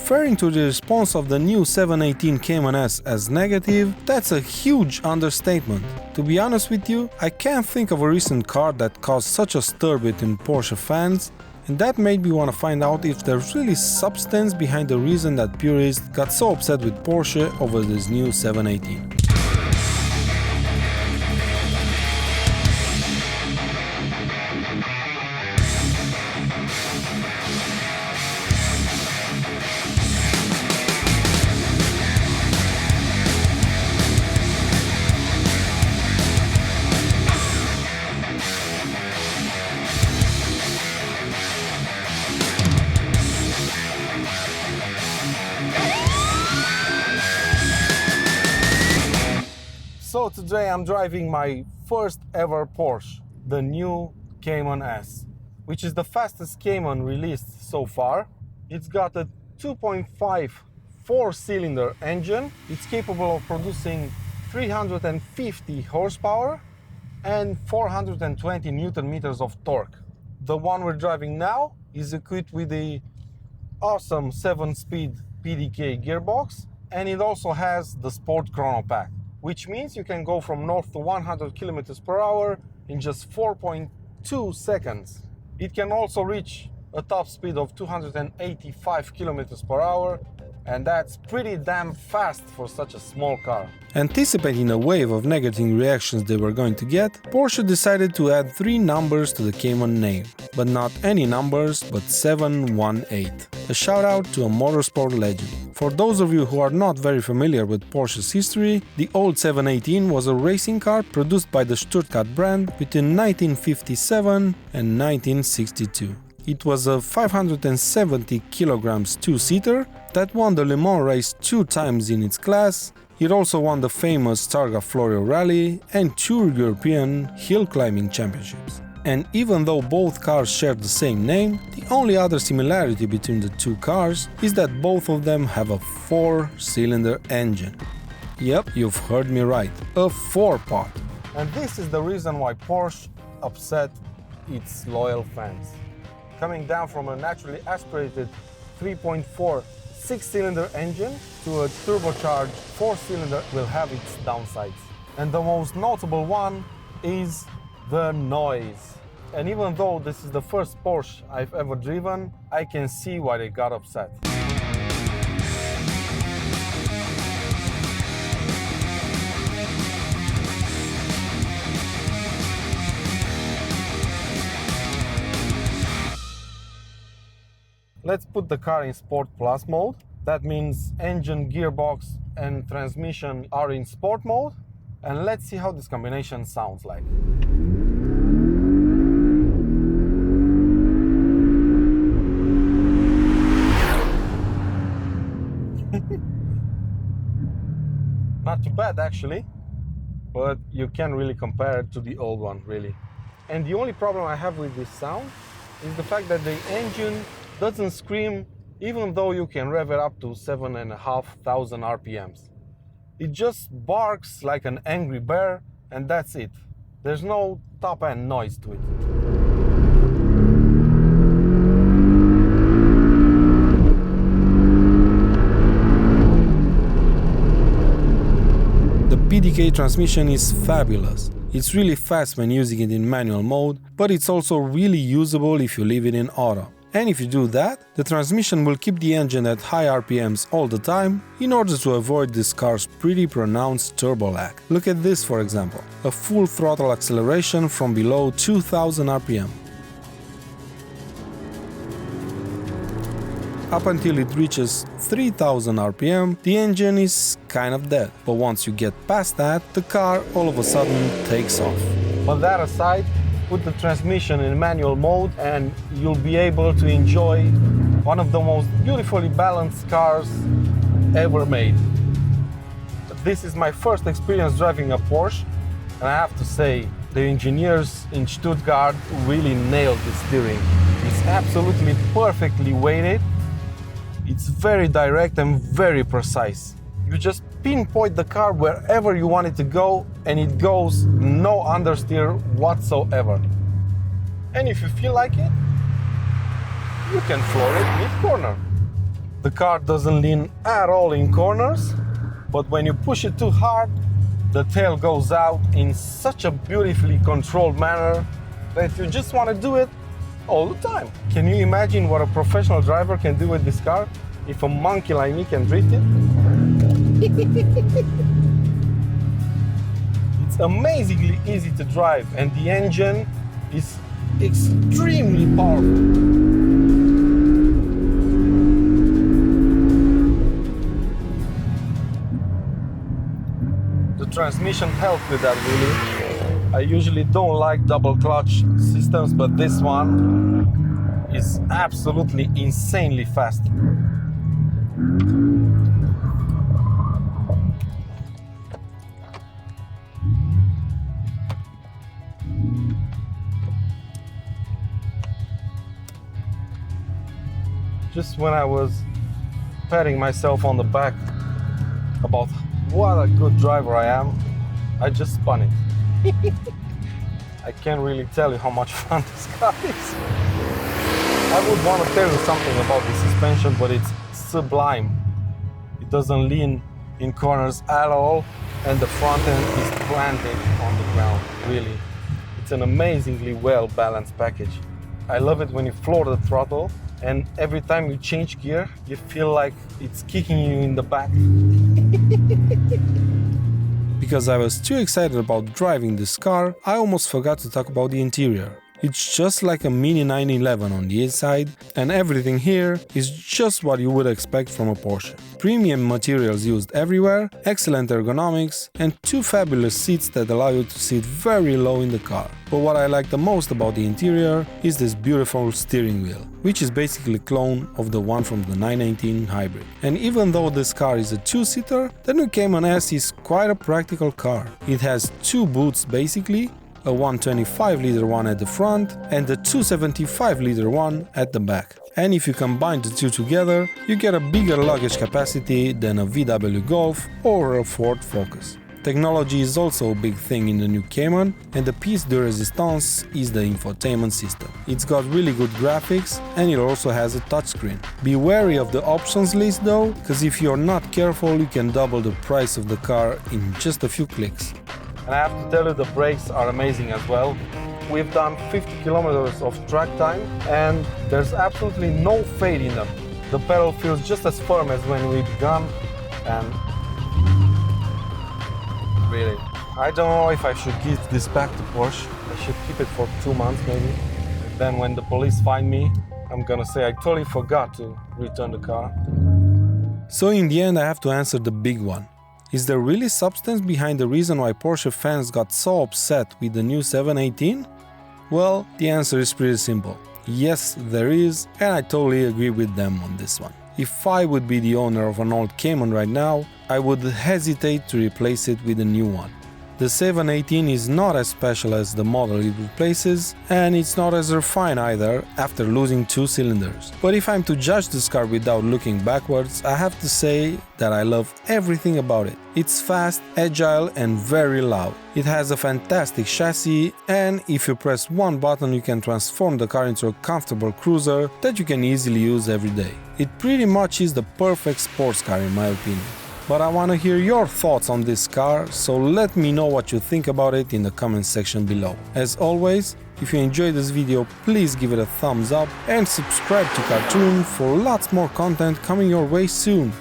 Referring to the response of the new 718 Cayman S as negative, that's a huge understatement. To be honest with you, I can't think of a recent car that caused such a stir between Porsche fans, and that made me want to find out if there's really substance behind the reason that purists got so upset with Porsche over this new 718. So today I'm driving my first ever Porsche, the new Cayman S, which is the fastest Cayman released so far. It's got a 2.5 four-cylinder engine. It's capable of producing 350 horsepower and 420 Newton meters of torque. The one we're driving now is equipped with the awesome 7-speed PDK gearbox, and it also has the Sport Chrono Pack, which means you can go from 0 to 100 kilometers per hour in just 4.2 seconds. It can also reach a top speed of 285 kilometers per hour, and that's pretty damn fast for such a small car. Anticipating a wave of negative reactions they were going to get, Porsche decided to add 3 numbers to the Cayman name. But not any numbers, but 718. A shout out to a motorsport legend. For those of you who are not very familiar with Porsche's history, the old 718 was a racing car produced by the Stuttgart brand between 1957 and 1962. It was a 570 kilograms two-seater that won the Le Mans race 2 times in its class. It also won the famous Targa Florio Rally and 2 European hill climbing championships. And even though both cars share the same name, the only other similarity between the 2 cars is that both of them have a 4-cylinder engine. Yep, you've heard me right, a 4-pot. And this is the reason why Porsche upset its loyal fans. Coming down from a naturally aspirated 3.4 6-cylinder engine to a turbocharged 4-cylinder will have its downsides. And the most notable one is the noise. And even though this is the first Porsche I've ever driven, I can see why they got upset. Let's put the car in Sport Plus mode. That means engine, gearbox and transmission are in sport mode. And let's see how this combination sounds like. Not too bad actually, but you can't really compare it to the old one, really. And the only problem I have with this sound is the fact that the engine doesn't scream even though you can rev it up to 7,500 RPMs. It just barks like an angry bear, and that's it. There's no top-end noise to it. The PDK transmission is fabulous. It's really fast when using it in manual mode, but it's also really usable if you leave it in auto. And if you do that, the transmission will keep the engine at high RPMs all the time in order to avoid this car's pretty pronounced turbo lag. Look at this for example, a full throttle acceleration from below 2000 RPM. Up until it reaches 3000 RPM, the engine is kind of dead, but once you get past that, the car all of a sudden takes off. But that aside, put the transmission in manual mode and you'll be able to enjoy one of the most beautifully balanced cars ever made. This is my first experience driving a Porsche, and I have to say, the engineers in Stuttgart really nailed the steering. It's absolutely perfectly weighted, it's very direct and very precise. You just pinpoint the car wherever you want it to go, and it goes no understeer whatsoever. And if you feel like it, you can floor it mid-corner. The car doesn't lean at all in corners, but when you push it too hard, the tail goes out in such a beautifully controlled manner that you just want to do it all the time. Can you imagine what a professional driver can do with this car if a monkey like me can drift it? It's amazingly easy to drive, and the engine is extremely powerful. The transmission helped with that really. I usually don't like double clutch systems, but this one is absolutely insanely fast. Just when I was patting myself on the back about what a good driver I am, I just spun it. I can't really tell you how much fun this car is. I would want to tell you something about the suspension, but it's sublime. It doesn't lean in corners at all, and the front end is planted on the ground, really. It's an amazingly well-balanced package. I love it when you floor the throttle, and every time you change gear, you feel like it's kicking you in the back. Because I was too excited about driving this car, I almost forgot to talk about the interior. It's just like a mini 911 on the inside, and everything here is just what you would expect from a Porsche. Premium materials used everywhere, excellent ergonomics, and two fabulous seats that allow you to sit very low in the car. But what I like the most about the interior is this beautiful steering wheel, which is basically a clone of the one from the 918 hybrid. And even though this car is a two-seater, the new Cayman S is quite a practical car. It has two boots basically, a 125-liter one at the front and a 275-liter one at the back. And if you combine the two together, you get a bigger luggage capacity than a VW Golf or a Ford Focus. Technology is also a big thing in the new Cayman, and the piece de resistance is the infotainment system. It's got really good graphics, and it also has a touchscreen. Be wary of the options list though, because if you're not careful, you can double the price of the car in just a few clicks. And I have to tell you, the brakes are amazing as well. We've done 50 kilometers of track time, and there's absolutely no fade in them. The pedal feels just as firm as when we began, and really, I don't know if I should give this back to Porsche. I should keep it for 2 months maybe. Then when the police find me, I'm gonna say I totally forgot to return the car. So in the end, I have to answer the big one. Is there really substance behind the reason why Porsche fans got so upset with the new 718? Well, the answer is pretty simple. Yes, there is, and I totally agree with them on this one. If I would be the owner of an old Cayman right now, I would hesitate to replace it with a new one. The 718 is not as special as the model it replaces, and it's not as refined either after losing 2 cylinders. But if I'm to judge this car without looking backwards, I have to say that I love everything about it. It's fast, agile and very loud. It has a fantastic chassis, and if you press one button you can transform the car into a comfortable cruiser that you can easily use every day. It pretty much is the perfect sports car in my opinion. But I want to hear your thoughts on this car, so let me know what you think about it in the comment section below. As always, if you enjoyed this video, please give it a thumbs up and subscribe to Cartoon for lots more content coming your way soon.